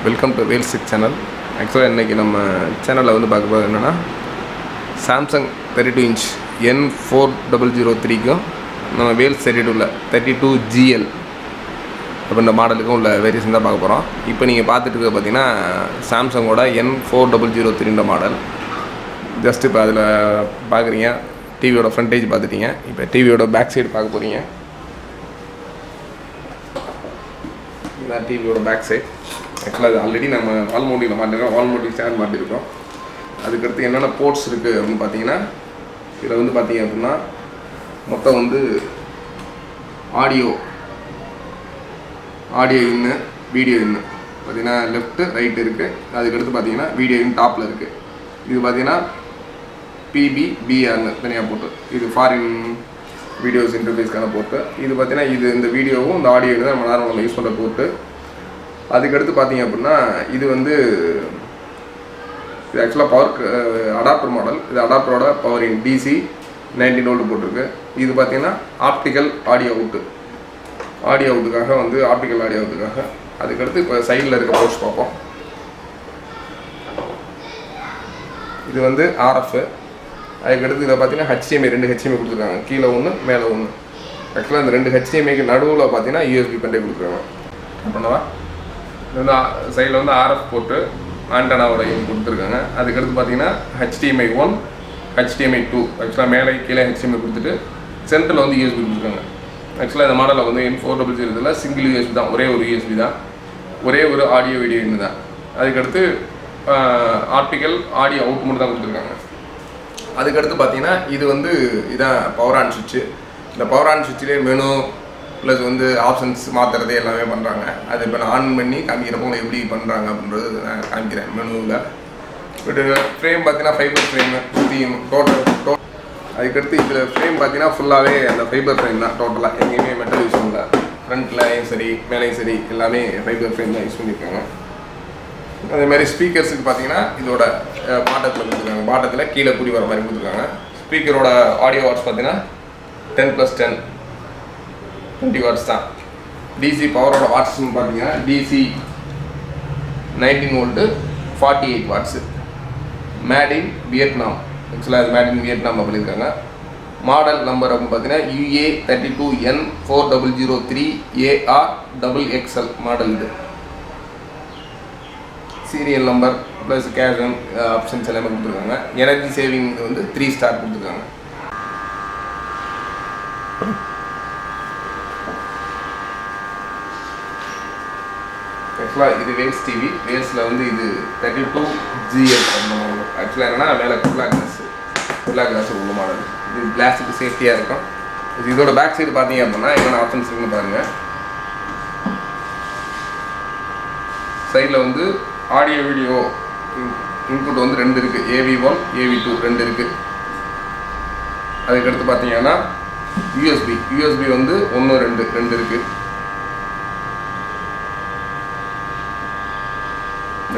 Welcome to Wales channel. ஆக்சுவலாக இன்றைக்கி நம்ம சேனலில் வந்து பார்க்க போகிறது என்னென்னா, சாம்சங் 32 இன்ச் N4003க்கும் நம்ம வேல்ஸ் 32GL அப்படின்ற மாடலுக்கும் உள்ள வேரியேஷன் தான் பார்க்க போகிறோம். இப்போ நீங்கள் பார்த்துட்டு இருக்க பார்த்தீங்கன்னா சாம்சங்கோட N4003 மாடல். ஜஸ்ட் இப்போ அதில் பார்க்குறீங்க, டிவியோட ஃப்ரண்டேஜ் பார்த்துட்டீங்க. இப்போ டிவியோட பேக் சைடு பார்க்க போகிறீங்க. இதுதான் டிவியோட பேக் சைடு. ஆக்சுவலாக அது ஆல்ரெடி நம்ம வால் மவுண்டிங்கில் மாட்டிருக்கோம், வால் மவுண்டிங் ஸ்டாண்ட் மாட்டிருக்கோம். அதுக்கடுத்து என்னென்ன போர்ட்ஸ் இருக்குது அப்படின்னு பார்த்தீங்கன்னா, இதில் வந்து பார்த்தீங்க அப்படின்னா மொத்தம் வந்து ஆடியோ இன்னு, வீடியோ இன்னு பார்த்தீங்கன்னா லெஃப்ட்டு ரைட்டு இருக்குது. அதுக்கடுத்து பார்த்தீங்கன்னா வீடியோ இன் டாப்பில் இருக்குது. இது பார்த்தீங்கன்னா பிபிஆர்னு தனியாக போட்டு, இது ஃபாரின் வீடியோஸ் இன்டர்ஃபேஸ்க்கான போட்டு. இது பார்த்தீங்கன்னா இது இந்த வீடியோவும் இந்த ஆடியோ தான் நம்ம நேரம் யூஸ் பண்ணுற போட்டு. அதுக்கடுத்து பார்த்தீங்க அப்படின்னா இது வந்து இது ஆக்சுவலாக பவர் அடாப்டர் மாடல். இது அடாப்டரோட பவர் இன் டிசி 19 வோல்ட் போட்டிருக்கு. இது பார்த்தீங்கன்னா ஆப்டிக்கல் ஆடியோ அவுட்டுக்காக வந்து ஆப்டிக்கல் ஆடியோ அவுட்டுக்காக. அதுக்கடுத்து இப்போ சைடில் இருக்க போர்ட்ஸ் பார்ப்போம். இது வந்து ஆர்எஃப். அதுக்கடுத்து இதில் பார்த்தீங்கன்னா HDMI 2 HDMI கொடுத்துருக்காங்க, கீழே ஒன்று மேலே ஒன்று. ஆக்சுவலாக இந்த 2 HDMIக்கு நடுவில் பார்த்தீங்கன்னா USB பெண்டை கொடுத்துருக்காங்க. பண்ணவா இது வந்து சைடில் வந்து ஆர்எஃப் போட்டு ஆண்டனாவோட கொடுத்துருக்காங்க. அதுக்கடுத்து பார்த்தீங்கன்னா HDMI 1 HDMI 2. ஆக்சுவலாக மேலே கீழே HDMI கொடுத்துட்டு சென்டரில் வந்து USB கொடுத்துருக்காங்க. ஆக்சுவலாக இந்த மாடலில் வந்து N4003 சிங்கிள் USB தான், ஒரே ஒரு USB தான், ஒரே ஒரு ஆடியோ வீடியோ இன்னு தான். அதுக்கடுத்து ஆப்டிக்கல் ஆடியோ அவுட் மட்டும் தான் கொடுத்துருக்காங்க. அதுக்கடுத்து பார்த்தீங்கன்னா இது வந்து இதான் பவர் ஆன் சுவிட்சு. இந்த பவர் ஆன் சுவிட்சிலே மெனு ப்ளஸ் வந்து ஆப்ஷன்ஸ் மாற்றுறது எல்லாமே பண்ணுறாங்க. அது இப்போ நான் ஆன் பண்ணி காமிக்கிறப்போ உங்களுக்கு எப்படி பண்ணுறாங்க அப்படின்றது நான் காமிக்கிறேன் மெனுவில். பட் ஃப்ரேம் பார்த்தீங்கன்னா ஃபைபர் ஃப்ரேமு சுற்றியும் டோட்டல். அதுக்கடுத்து இதில் ஃப்ரேம் பார்த்தீங்கன்னா ஃபுல்லாகவே அந்த ஃபைபர் ஃப்ரேம் தான். டோட்டலாக எங்கேயுமே மெட்டல் யூஸ் பண்ணல. ஃப்ரண்ட்லையும் சரி மேலேயும் சரி எல்லாமே ஃபைபர் ஃப்ரேம் தான் யூஸ் பண்ணியிருக்காங்க. அதேமாதிரி ஸ்பீக்கர்ஸுக்கு பார்த்தீங்கன்னா இதோட பாட்டத்தில் கொடுத்துருக்காங்க. பாட்டத்தில் கீழே கூடி வர மாதிரி கொடுத்துருக்காங்க. ஸ்பீக்கரோட ஆடியோ வாட்ஸ் பார்த்தீங்கன்னா 10+10 20 வாட்ஸ் தான். டிசி பவரோட வாட்ஸ்ன்னு பார்த்தீங்கன்னா DC 19 volt 48 watts. Made in Vietnam. ஆக்சுவலாக அது மேட் இன் வியட்நாம் பண்ணியிருக்காங்க. மாடல் நம்பர் அப்படின்னு பார்த்தீங்கன்னா UA32N4003AR XXL மாடல். இது serial number plus cash options எல்லாமே கொடுத்துருக்காங்க. எனர்ஜி சேவிங் வந்து 3 ஸ்டார் கொடுத்துருக்காங்க. ஆக்சுவலாக இது வேல்ஸ் டிவி. வேல்ஸில் வந்து இது 32GL அப்படின்னு. ஆக்சுவலாக என்னென்னா மேலே ஃபுல்லா கிளாஸ் உள்ள மாடல். இது கிளாஸுக்கு சேஃப்டியாக இருக்கும். இதோட பேக் சைடு பார்த்தீங்க அப்படின்னா என்னென்ன ஆப்ஷன்ஸ் இருக்குன்னு பாருங்கள். சைடில் வந்து ஆடியோ வீடியோ இன்புட் வந்து 2 இருக்குது. AV1 AV2 2 இருக்குது. அதுக்கடுத்து பார்த்தீங்கன்னா USB வந்து 1 2 இருக்குது.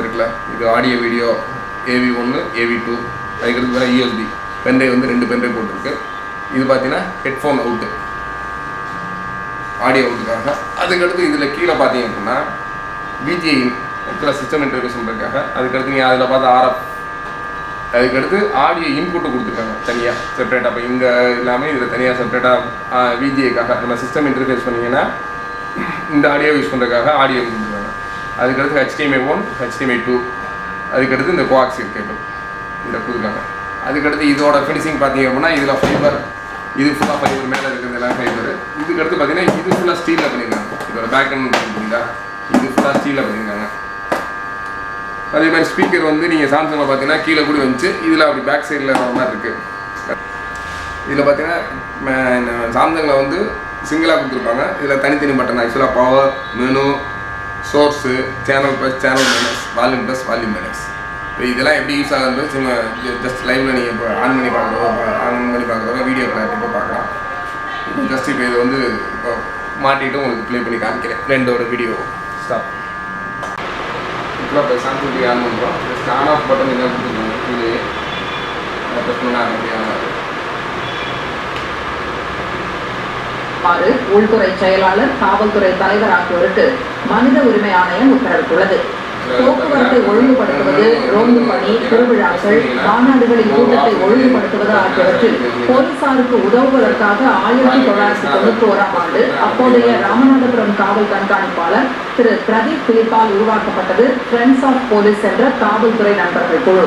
இருக்குல்ல, இது ஆடியோ வீடியோ AV1 AV2. அதுக்கடுத்து பார்த்தா USB பென்ட்ரைவ் வந்து 2 பென்ட்ரைவ் போட்டிருக்கு. இது பார்த்தீங்கன்னா ஹெட்ஃபோன் அவுட்டு, ஆடியோ அவுட்டுக்காக. அதுக்கடுத்து இதில் கீழே பார்த்தீங்க அப்படின்னா VGA ஆக்சுவலாக சிஸ்டம் இன்டர்ஃபேஸ் பண்ணுறதுக்காக. அதுக்கடுத்து நீங்கள் அதில் பார்த்து RF. அதுக்கடுத்து ஆடியோ இன்புட்டு கொடுத்துருக்காங்க தனியாக செப்பரேட்டாக. இப்போ இங்கே இல்லாமல் இதில் தனியாக செப்பரேட்டாக VGAக்காக நம்ம சிஸ்டம் இன்டர்ஃபேஸ் பண்ணிங்கன்னா இந்த ஆடியோ யூஸ் பண்ணுறதுக்காக ஆடியோ கொடுத்துருக்காங்க. அதுக்கடுத்து HDMI 1 HDMI 2. அதுக்கடுத்து இந்த கோஆக்சியல் கேபிள் இதில் கொடுத்துருக்காங்க. அதுக்கடுத்து இதோட ஃபினிஷிங் பார்த்தீங்க அப்படின்னா இதில் ஃபைபர், இது ஃபுல்லாக ஃபைபர், மேலே இருக்கிறது எல்லாம் ஃபைபர். இதுக்கடுத்து பார்த்தீங்கன்னா இது ஃபுல்லாக ஸ்டீலில் பண்ணியிருக்காங்க. இதோட பேக் அண்ட் பார்த்தீங்களா, இது ஃபுல்லாக ஸ்டீலில் பண்ணியிருக்காங்க. அதே மாதிரி ஸ்பீக்கர் வந்து நீங்கள் சாம்சங்கில் பார்த்தீங்கன்னா கீழே கூட வந்துச்சு, இதில் அப்படி பேக் சைடில் வர மாதிரி இருக்குது. இதில் பார்த்தீங்கன்னா சாம்சங்கில் வந்து சிங்கிளாக கொடுத்துருப்பாங்க. இதில் தனித்தனி பட்டன். ஆக்சுவலாக power, menu, source, channel plus channel minus, volume plus volume minus. இப்போ இதெல்லாம் எப்படி யூஸ் ஆகுது சும்மா ஜஸ்ட் லைவில் நீங்கள் இப்போ ஆன் பண்ணி பார்க்குறவங்க வீடியோ கிளாரிட்டியாக பார்க்கலாம். இப்போ ஜஸ்ட் இப்போ இது வந்து இப்போ மாட்டிட்டு உங்களுக்கு ப்ளே பண்ணி காமிக்கிறேன் 2ஓட வீடியோ ஸ்டாப். இப்போ சாம்சங் டிவி ஆன் பண்ணுறோம். ஜஸ்ட் ஆன் ஆஃப் பட்டன் என்ன கொடுத்துருக்கோங்க கீழே ப்ரெஸ் பண்ணால் அப்படி ஆன் ஆகுது. உள்துறை செயலாளர், காவல்துறை தலைவர் ஆகியோருக்கு மனித உரிமை ஆணையம் உத்தரவிட்டுள்ளது. போக்குவரத்தை ஒழுங்குபடுத்துவது, ரோந்து பணி, திருவிழாக்கள், மாநாடுகளின் கூட்டத்தை ஒழுங்குபடுத்துவது ஆகியவற்றில் போலீசாருக்கு உதவுவதற்காக 1991ஆம் ஆண்டு அப்போதைய ராமநாதபுரம் காவல் கண்காணிப்பாளர் திரு பிரதீப் பிலிப்பால் உருவாக்கப்பட்டது ஃப்ரெண்ட்ஸ் ஆஃப் போலீஸ் என்ற காவல்துறை நண்பர்கள் குழு.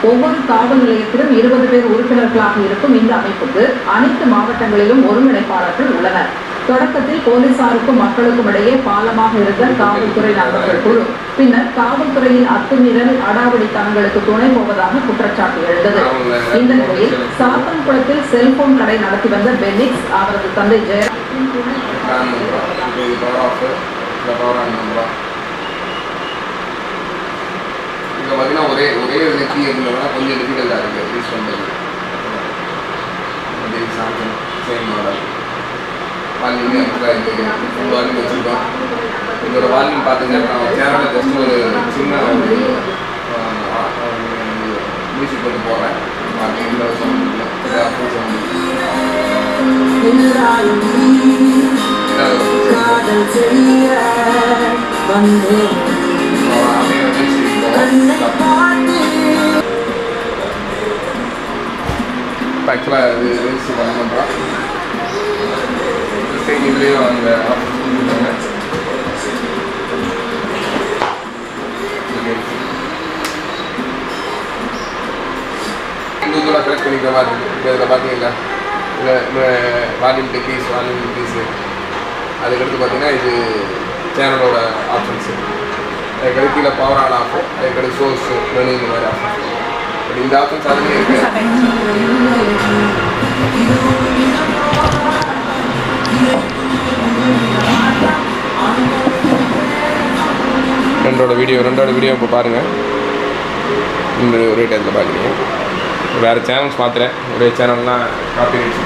ஒவ்வொரு காவல் நிலையத்திலும் 20 பேர் உறுப்பினர்களாக இருக்கும் இந்த அமைப்புக்கு அனைத்து மாவட்டங்களிலும் ஒருங்கிணைப்பாளர்கள் உள்ளனர். தொடக்கத்தில் போலீசாருக்கும் மக்களுக்கும் இடையே பாலமாக இருந்த காவல்துறை நண்பர்கள் குழு பின்னர் காவல்துறையின் அத்துமீறல் அடாவடித்தனங்களுக்கு துணை போவதாக குற்றச்சாட்டு எழுந்தது. இந்த நிலையில் சாத்தன்குளத்தில் செல்போன் கடை நடத்தி வந்த பெனிக்ஸ் அவரது தந்தை ஜெயராம் இங்கே பார்த்தீங்கன்னா ஒரே கீ இருந்ததுன்னா கொஞ்சம் டிஃபிகல்ட்டாக இருக்குது யூஸ் பண்ணுறது. Samsung same model volume volume வச்சுருக்கோம். இதோட வால்யூம் பார்த்துங்கன்னா சேனலில் ஜஸ்ட் ஒரு சின்ன மியூசிக் பண்ணி போடுறேன். இந்த சவுண்ட் இல்லை, ஃபுல் சவுண்ட் ஆக்சுவலாக இது ரீல்ஸ் பண்ண பண்ணுறோம். இதுலேயும் அந்த இண்டிவிஜுவலாக செலக்ட் பண்ணிக்கிற மாதிரி இருக்குது. இப்போ இதில் பார்த்தீங்கன்னா இல்லை வால்யூம் டிக்ரீஸ், வால்யூம் இன்க்ரீஸு, அதுக்கடுத்து பார்த்தீங்கன்னா இது சேனலோட ஆப்ஷன்ஸு, அதுக்கடுத்து கீழே பவர் ஆன் ஆஃப், அதுக்கடுத்து சோர்ஸ் மெனு இந்த மாதிரி ஆப்ஷன்ஸ். பட் இந்த ஆப்ஷன்ஸ் அதுலேயே இருக்குது. ரெண்டோட வீடியோ இப்போ பாருங்கள். இந்த ஒரே டைத்தில் பார்க்குறீங்க. வேறு சேனல்ஸ் பார்த்துறேன். ஒரே சேனல்னால் காப்பி ரைட்ஸ்.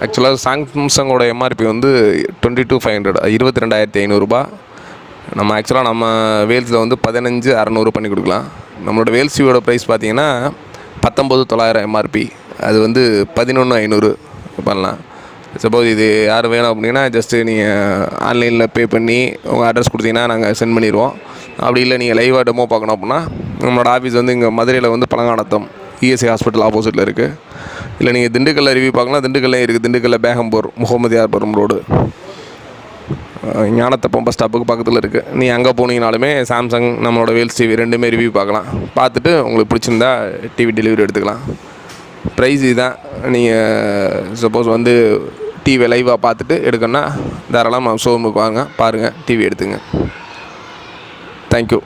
ஆக்சுவலாக சாம்சங்கோட எம்ஆர்பி வந்து 22,500, 22,500 நம்ம ஆக்சுவலாக நம்ம வேல்ஸில் வந்து 15,600 பண்ணி கொடுக்கலாம். நம்மளோட வேல்ஸியோட ப்ரைஸ் பார்த்தீங்கன்னா 19,900 எம்ஆர்பி. அது வந்து 11,500 பண்ணலாம். சப்போஸ் இது யார் வேணும் அப்படின்னா ஜஸ்ட்டு நீங்கள் ஆன்லைனில் பே பண்ணி உங்கள் அட்ரஸ் கொடுத்தீங்கன்னா நாங்கள் சென்ட் பண்ணிடுவோம். அப்படி இல்லை நீங்கள் லைவாக டெமோ பார்க்கணும் அப்படின்னா நம்மளோட ஆஃபீஸ் வந்து இங்கே மதுரையில் வந்து பழங்கானத்தம் இஎஸ்ஐ ஹாஸ்பிட்டல் ஆப்போசிட்டில் இருக்குது. இல்லை நீங்கள் திண்டுக்கல்ல ரிவ்யூ பார்க்கலாம், திண்டுக்கல்லையும் இருக்குது. திண்டுக்கல்ல பேகம்பூர் முகமதியார்புரம் ரோடு ஞானத்தப்பம் பஸ் ஸ்டாப்புக்கு பக்கத்தில் இருக்குது. நீங்கள் அங்கே போனீங்கனாலுமே சாம்சங் நம்மளோட வேல்ஸ் டிவி ரெண்டுமே ரிவ்யூ பார்க்கலாம். பார்த்துட்டு உங்களுக்கு பிடிச்சிருந்தா டிவி டெலிவரி எடுத்துக்கலாம். ப்ரைஸ் இதுதான். நீங்கள் சப்போஸ் வந்து டிவியை லைவாக பார்த்துட்டு எடுக்கணுன்னா தாராளமாக ஷோரூமுக்கு வாங்க, பாருங்கள், டிவி எடுத்துங்க. தேங்க்யூ.